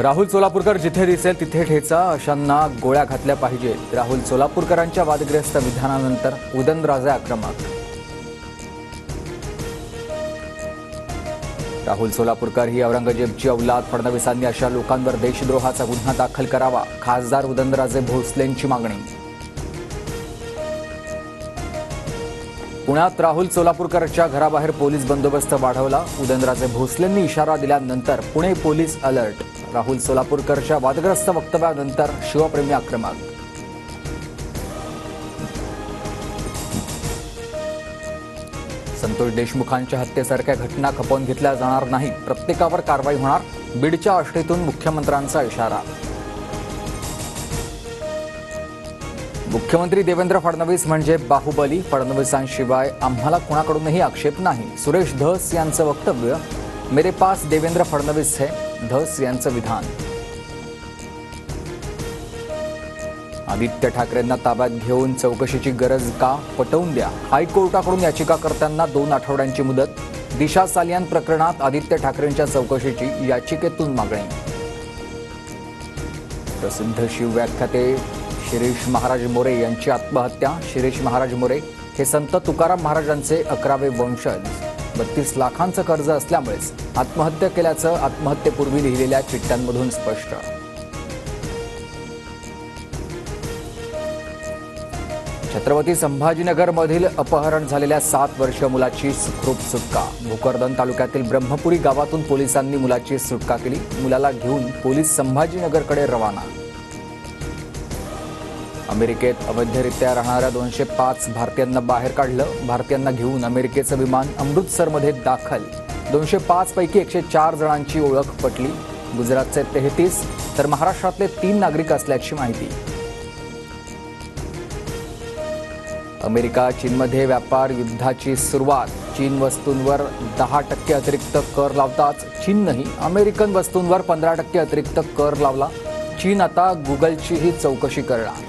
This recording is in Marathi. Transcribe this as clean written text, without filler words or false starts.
राहुल सोलापूरकर जिथे दिसेल तिथे ठेचा, अशांना गोळ्या घातल्या पाहिजेत. राहुल सोलापूरकरांच्या वादग्रस्त विधानानंतर उदयनराजे आक्रमक. राहुल सोलापूरकर ही औरंगजेबची औलाद. फडणवीसांनी अशा लोकांवर देशद्रोहाचा गुन्हा दाखल करावा. खासदार उदयनराजे भोसलेंची मागणी. पुण्यात राहुल सोलापूरकरच्या घराबाहेर पोलीस बंदोबस्त वाढवला. उदयनराजे भोसलेंनी इशारा दिल्यानंतर पुणे पोलीस अलर्ट. राहुल सोलापूरकरच्या वादग्रस्त वक्तव्यानंतर शिवप्रेमी आक्रमक. संतोष देशमुखांच्या हत्येसारख्या घटना खपवून घेतल्या जाणार नाहीत. प्रत्येकावर कारवाई होणार. बीडच्या आष्टीतून मुख्यमंत्र्यांचा इशारा. मुख्यमंत्री देवेंद्र फडणवीस म्हणजे बाहुबली. फडणवीसांशिवाय आम्हाला कोणाकडूनही आक्षेप नाही. सुरेश धस यांचं वक्तव्य. मेरे पास देवेंद्र फडणवीस है. धस यांचं विधान. आदित्य ठाकरेंना ताब्यात घेऊन चौकशीची गरज का? पटवून द्या. हायकोर्टाकडून याचिकाकर्त्यांना 2 आठवड्यांची मुदत. दिशा सालियान प्रकरणात आदित्य ठाकरेंच्या चौकशीची याचिकेतून मागणी. प्रसिद्ध शिवव्याख्याते शिरीष महाराज मोरे यांची आत्महत्या. शिरीष महाराज मोरे हे संत तुकाराम महाराजांचे 11वे वंशज. 32 लाखांचं कर्ज असल्यामुळेच आत्महत्या केल्याचं आत्महत्येपूर्वी लिहिलेल्या चिठ्ठ्यांमधून स्पष्ट. छत्रपती संभाजीनगरमधील अपहरण झालेल्या 7 वर्षीय मुलाची सुखरूप सुटका. भोकरदन तालुक्यातील ब्रह्मपुरी गावातून पोलिसांनी मुलाची सुटका केली. मुलाला घेऊन पोलीस संभाजीनगरकडे रवाना. अमेरिकेत अवैधरित्या राहणाऱ्या 205 भारतीयांना बाहेर काढलं. भारतीयांना घेऊन अमेरिकेचं विमान अमृतसरमध्ये दाखल. 205 पैकी 104 जणांची ओळख पटली. गुजरातचे 33 तर महाराष्ट्रातले 3 नागरिक असल्याची माहिती. अमेरिका चीनमध्ये व्यापार युद्धाची सुरुवात. चीन वस्तूंवर 10% अतिरिक्त कर लावताच चीननंही अमेरिकन वस्तूंवर 15% अतिरिक्त कर लावला. चीन आता गुगलचीही चौकशी करणार.